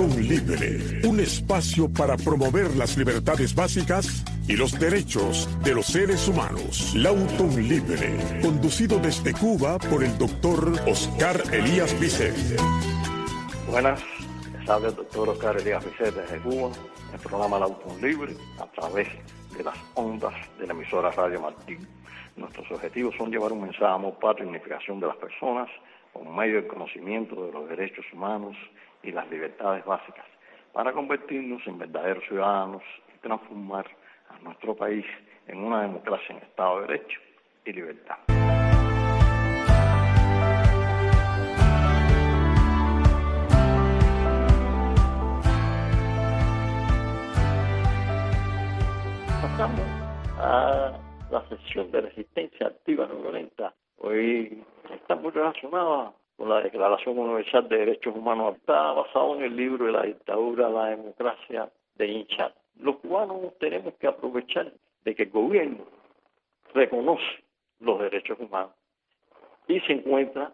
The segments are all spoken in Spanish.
Lautón Libre, un espacio para promover las libertades básicas y los derechos de los seres humanos. Lautón Libre, conducido desde Cuba por el doctor Oscar Elías Vicente. Buenas, les habla el doctor Oscar Elías Vicente desde Cuba, en el programa Lautón Libre, a través de las ondas de la emisora Radio Martín. Nuestros objetivos son llevar un mensaje de amor patrio y unificación de las personas por medio del conocimiento de los derechos humanos y las libertades básicas, para convertirnos en verdaderos ciudadanos y transformar a nuestro país en una democracia en Estado de Derecho y libertad. Pasamos a la sección de resistencia activa no violenta. Hoy está muy relacionada con la Declaración Universal de Derechos Humanos. Está basado en el libro de la dictadura, la democracia de Hinchar. Los cubanos tenemos que aprovechar de que el gobierno reconoce los derechos humanos y se encuentra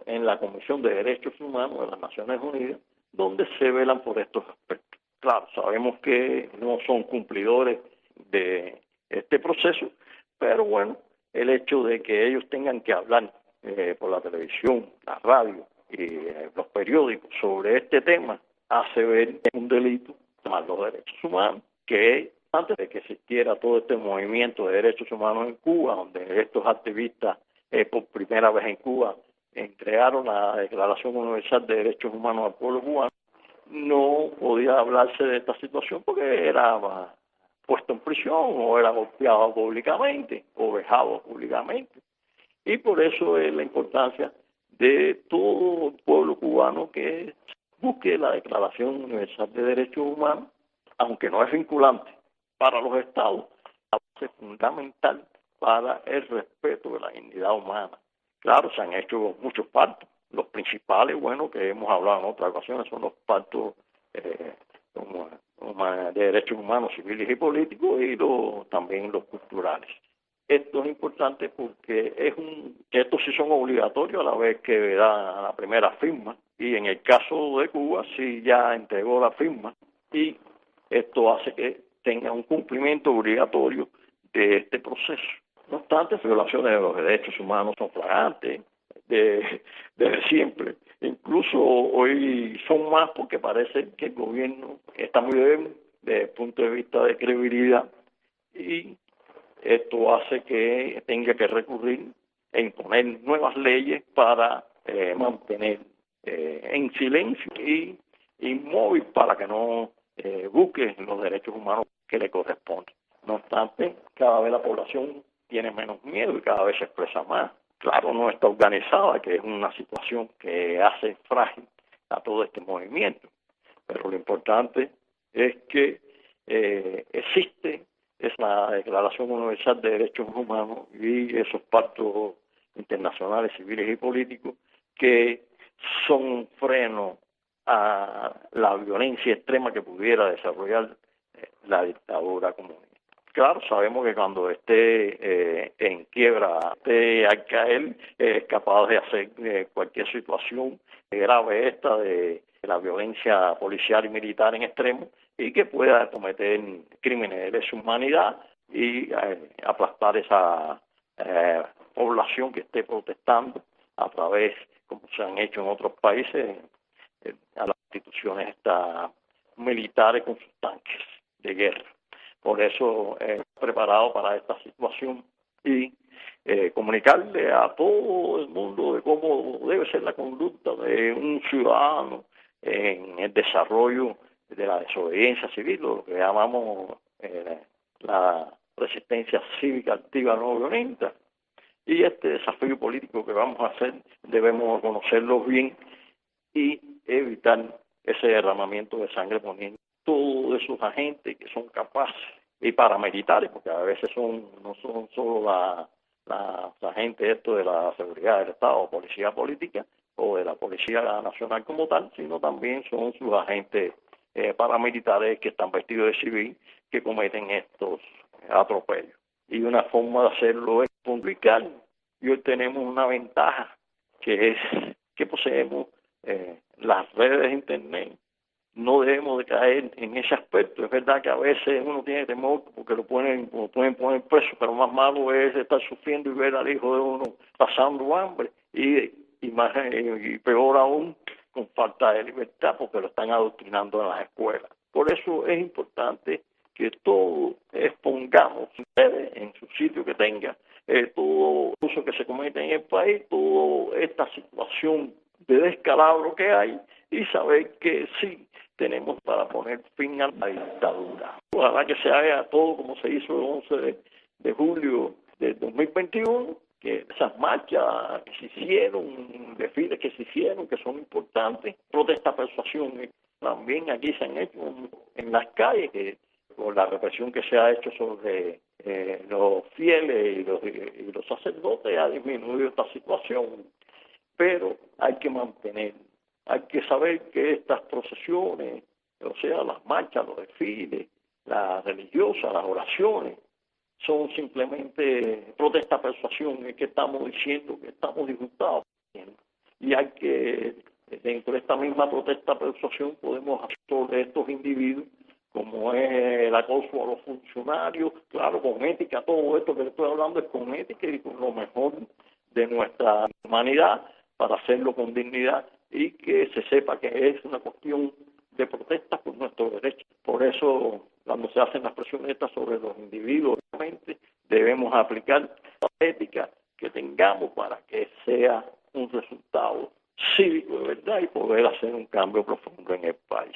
en la Comisión de Derechos Humanos de las Naciones Unidas, donde se velan por estos aspectos. Claro, sabemos que no son cumplidores de este proceso, pero bueno, el hecho de que ellos tengan que hablar por la televisión, la radio y los periódicos sobre este tema hace ver un delito más los derechos humanos, que antes de que existiera todo este movimiento de derechos humanos en Cuba, donde estos activistas por primera vez en Cuba entregaron la Declaración Universal de Derechos Humanos al pueblo cubano, no podía hablarse de esta situación porque era puesto en prisión o era golpeado públicamente o vejado públicamente. Y por eso es la importancia de todo el pueblo cubano que busque la Declaración Universal de Derechos Humanos, aunque no es vinculante para los estados, es fundamental para el respeto de la dignidad humana. Claro, se han hecho muchos pactos. Los principales, bueno, que hemos hablado en otras ocasiones, son los pactos de derechos humanos, civiles y políticos, y también los culturales. Esto es importante porque estos sí son obligatorios a la vez que da la primera firma, y en el caso de Cuba sí ya entregó la firma, y esto hace que tenga un cumplimiento obligatorio de este proceso. No obstante, violaciones de los derechos humanos son flagrantes desde siempre. Incluso hoy son más porque parece que el gobierno está muy débil desde el punto de vista de credibilidad, y esto hace que tenga que recurrir e imponer nuevas leyes para mantener en silencio y inmóvil para que no busque los derechos humanos que le corresponden. No obstante, cada vez la población tiene menos miedo y cada vez se expresa más. Claro, no está organizada, que es una situación que hace frágil a todo este movimiento, pero lo importante es que existe la Declaración Universal de Derechos Humanos y esos pactos internacionales, civiles y políticos que son freno a la violencia extrema que pudiera desarrollar la dictadura comunista. Claro, sabemos que cuando esté en quiebra, esté al caer, es capaz de hacer cualquier situación grave esta de la violencia policial y militar en extremo, y que pueda cometer crímenes de lesa humanidad y aplastar esa población que esté protestando a través, como se han hecho en otros países, a las instituciones militares con sus tanques de guerra. Por eso preparado para esta situación y comunicarle a todo el mundo de cómo debe ser la conducta de un ciudadano en el desarrollo de la desobediencia civil, lo que llamamos la resistencia cívica activa no violenta. Y este desafío político que vamos a hacer debemos conocerlo bien y evitar ese derramamiento de sangre, poniendo todos esos agentes que son capaces, y paramilitares, porque a veces no son solo los agentes de la seguridad del Estado o policía política o de la Policía Nacional como tal, sino también son sus agentes paramilitares que están vestidos de civil, que cometen estos atropellos. Y una forma de hacerlo es publicar. Y hoy tenemos una ventaja, que es que poseemos las redes de Internet, no debemos de caer en ese aspecto. Es verdad que a veces uno tiene temor porque lo pueden poner preso, pero más malo es estar sufriendo y ver al hijo de uno pasando hambre y peor aún con falta de libertad porque lo están adoctrinando en las escuelas. Por eso es importante que todos expongamos en su sitio que tenga todo uso que se comete en el país, toda esta situación de descalabro que hay y saber que sí tenemos para poner fin a la dictadura. Ojalá que se haga todo como se hizo el 11 de julio del 2021, que esas marchas que se hicieron, desfiles que se hicieron, que son importantes, protesta, persuasión, también aquí se han hecho en las calles, que con la represión que se ha hecho sobre los fieles y los sacerdotes ha disminuido esta situación, pero hay que mantener, hay que saber que estas procesiones, o sea, las marchas, los desfiles, las religiosas, las oraciones, son simplemente protesta, persuasión, es que estamos diciendo que estamos disgustados. Y hay que, dentro de esta misma protesta, persuasión, podemos hacer sobre estos individuos, como es el acoso a los funcionarios, claro, con ética, todo esto que le estoy hablando es con ética y con lo mejor de nuestra humanidad, para hacerlo con dignidad y que se sepa que es una cuestión de protesta por nuestros derechos. Por eso, cuando se hacen las presiones estas sobre los individuos, obviamente debemos aplicar la ética que tengamos para que sea un resultado cívico de verdad y poder hacer un cambio profundo en el país.